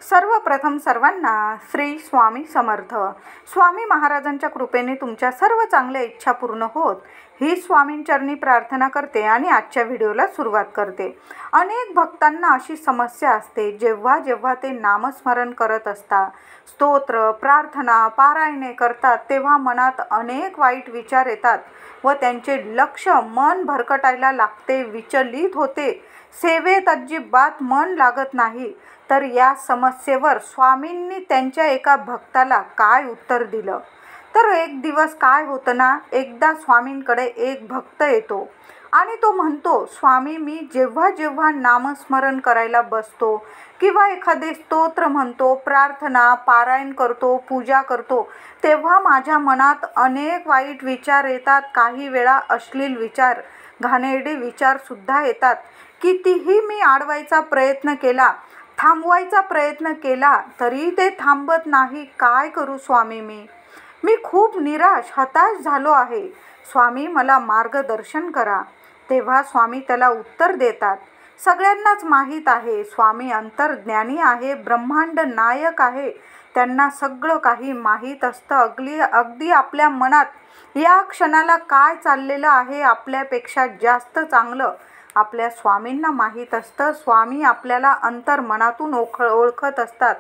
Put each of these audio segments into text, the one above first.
सर्वप्रथम सर्वांना श्री स्वामी समर्थ. स्वामी महाराजांच्या कृपेने तुमच्या सर्व चांगल्या इच्छा पूर्ण होत ही स्वामींचरणी प्रार्थना करते आणि आजच्या व्हिडिओला सुरुवात करते. अनेक भक्तांना अशी समस्या असते, जेव्हा जेव्हा ते नामस्मरण करत असतात, स्तोत्र, प्रार्थना, पारायणे करतात, तेव्हा मनात अनेक वाईट विचार येतात व त्यांचे लक्ष मन भरकटायला लागते, विचलित होते, सेवेत अजिबात मन लागत नाही. तर या समस्येवर स्वामींनी त्यांच्या एका भक्ताला काय उत्तर दिलं? तर एक दिवस काय होतं ना, एकदा स्वामींकडे एक भक्त येतो आणि तो म्हणतो, स्वामी, मी जेव्हा जेव्हा नामस्मरण करायला बसतो किंवा एखादे स्तोत्र म्हणतो, प्रार्थना, पारायण करतो, पूजा करतो, तेव्हा माझ्या मनात अनेक वाईट विचार येतात. काही वेळा अश्लील विचार, घाणेरडे विचारसुद्धा येतात. कितीही मी अडवायचा प्रयत्न केला, थांबवायचा प्रयत्न केला, तरी ते थांबत नाही. काय करू स्वामी? मी खूप निराश, हताश झालो आहे. स्वामी, मला मार्गदर्शन करा. तेव्हा स्वामी त्याला उत्तर देतात, सगळ्यांनाच माहीत आहे, स्वामी अंतर्ज्ञानी आहे, ब्रह्मांड नायक आहे. त्यांना सगळं काही माहीत असतं. अगदी आपल्या मनात या क्षणाला काय चाललेलं आहे आपल्यापेक्षा जास्त चांगलं आपल्या स्वामींना माहीत असतं. स्वामी आपल्याला अंतर्मनातून ओळखत असतात.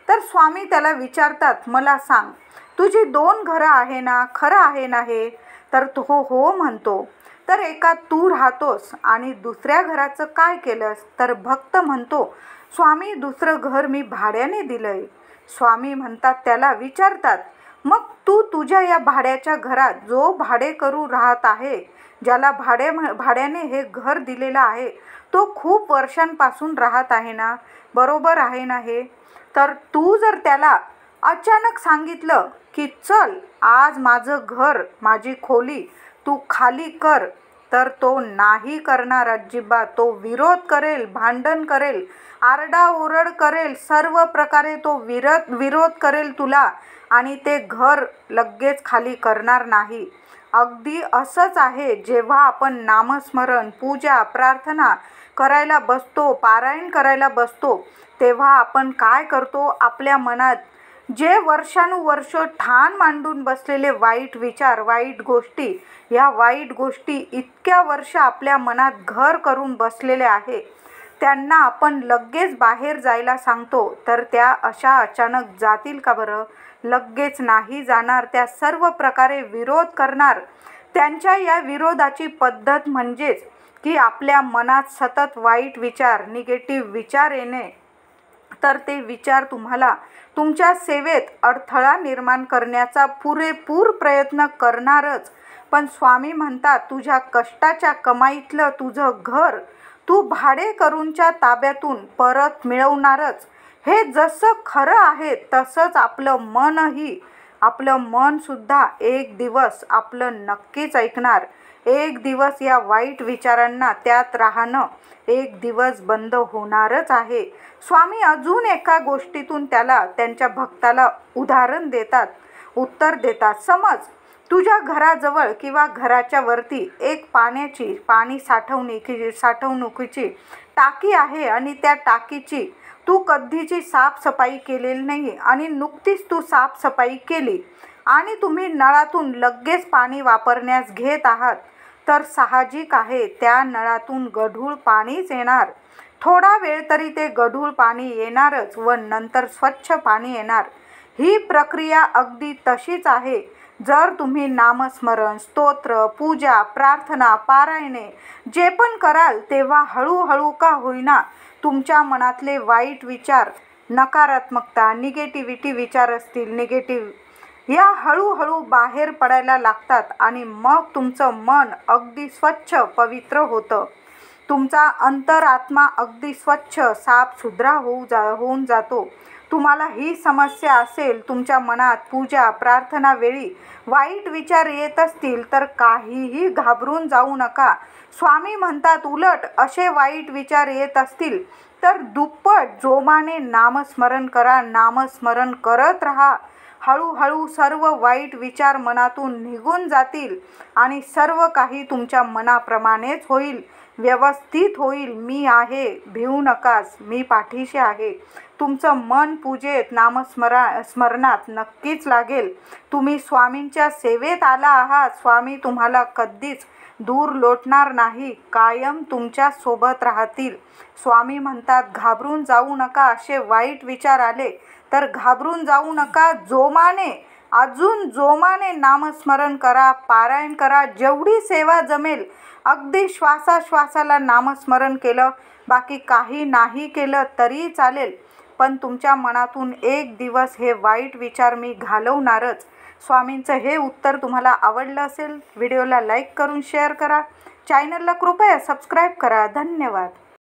तर स्वामी त्याला विचारतात, मला सांग, तुझी 2 घरं आहे ना, खरं आहे ना हे? तर तो हो म्हणतो. तर एका तू राहतोस आणि दुसऱ्या घराचं काय केलंस? तर भक्त म्हणतो, स्वामी, दुसरं घर मी भाड्याने दिलंय. स्वामी म्हणतात, त्याला विचारतात, मग तू तुझ्या या भाड्याच्या घरात जो भाडेकरू राहत आहे, ज्याला भाड्याने हे घर दिलेलं आहे, तो खूप वर्षांपासून राहत आहे ना, बरोबर आहे ना हे? तर तू जर त्याला अचानक सांगितलं की चल आज माझं घर, माझी खोली तू खाली कर, तर तो नाही करणार अजिबात. तो विरोध करेल, भांडण करेल, आरडाओरड करेल, सर्व प्रकारे तो विरोध करेल तुला आणि ते घर लगेच खाली करणार नाही. अगदी असंच आहे, जेव्हा आपण नामस्मरण, पूजा, प्रार्थना करायला बसतो, पारायण करायला बसतो, तेव्हा आपण काय करतो? आपल्या मनात जे वर्षानुवर्ष ठाण मांडून बसलेले वाईट विचार, वाईट गोष्टी, या वाईट गोष्टी इतक्या वर्ष आपल्या मनात घर करून बसलेल्या आहे, त्यांना आपण लगेच बाहेर जायला सांगतो, तर त्या अशा अचानक जातील का बरं? लगेच नाही जाणार. त्या सर्व प्रकारे विरोध करणार. त्यांच्या या विरोधाची पद्धत म्हणजेच की आपल्या मनात सतत वाईट विचार, निगेटिव्ह विचार येणे. तर ते विचार तुम्हाला तुमच्या सेवेत अडथळा निर्माण करण्याचा पुरेपूर प्रयत्न करणारच. पण स्वामी म्हणतात, तुझ्या कष्टाच्या कमाईतलं तुझं घर तू भाडेकरूंच्या ताब्यातून परत मिळवणारच. हे जसं खरं आहे तसंच आपलं मनही, आपलं मनसुद्धा एक दिवस आपलं नक्कीच ऐकणार. एक दिवस या वाईट विचारांना त्यात राहणं एक दिवस बंद होणारच आहे. स्वामी अजून एका गोष्टीतून त्याला, त्यांच्या भक्ताला उदाहरण देतात, उत्तर देतात. समज तुझ्या घराजवळ किंवा घराच्या वरती एक पाणी साठवणुकीची टाकी आहे आणि त्या टाकीची तू कधीची साफसफाई केलेली नाही आणि नुकतीच तू साफसफाई केली आणि तुम्ही नळातून लगेच पाणी वापरण्यास घेत आहात, तर साहजिक आहे त्या नळातून गढूळ पाणीच येणार. थोडा वेळ तरी ते गढूळ पाणी येणारच व नंतर स्वच्छ पाणी येणार. ही प्रक्रिया अगदी तशीच आहे. जर तुम्ही नामस्मरण, स्तोत्र, पूजा, प्रार्थना, पारायणे जे पण कराल, तेव्हा हळूहळू का होईना तुमच्या मनातले वाईट विचार, नकारात्मकता, निगेटिव्हिटी विचार असतील, निगेटिव्ह, या हळूहळू बाहेर पडायला लागतात आणि मग तुमचं मन अगदी स्वच्छ, पवित्र होतं. तुमचा अंतरात्मा अगदी स्वच्छ, साफसुथरा होऊन जातो. तुम्हाला ही समस्या असेल, तुमच्या मनात पूजा, प्रार्थना वेळी वाईट विचार येत असतील, तर काहीही घाबरून जाऊ नका. स्वामी म्हणतात, उलट असे वाईट विचार येत असतील तर दुप्पट जोमाने नामस्मरण करा. नामस्मरण करत राहा. हळूहळू सर्व वाईट विचार मनातून निघून जातील आणि सर्व काही तुमच्या मनाप्रमाणेच होईल. व्यवस्थित होईल. मी आहे, भिवू नकास, मी पाठीशी आहे. तुमचं मन पूजेत स्मरणात नक्कीच लागेल. तुम्ही स्वामींच्या सेवेत आला आहात. स्वामी तुम्हाला कधीच दूर लोटणार नाही, कायम तुमच्या सोबत राहतील. स्वामी म्हणतात, घाबरून जाऊ नका. असे वाईट विचार आले तर घाबरून जाऊ नका. अजून जोमाने नामस्मरण करा, पारायण करा, जेवढी सेवा जमेल. अगदी श्वासाश्वासाला नामस्मरण केलं, बाकी काही नाही केलं तरी चालेल, पण तुमच्या मनातून एक दिवस हे वाईट विचार मी घालवणारच. स्वामींचं हे उत्तर तुम्हाला आवडलं असेल, व्हिडिओला लाईक करून शेअर करा. चॅनलला कृपया सबस्क्राईब करा. धन्यवाद.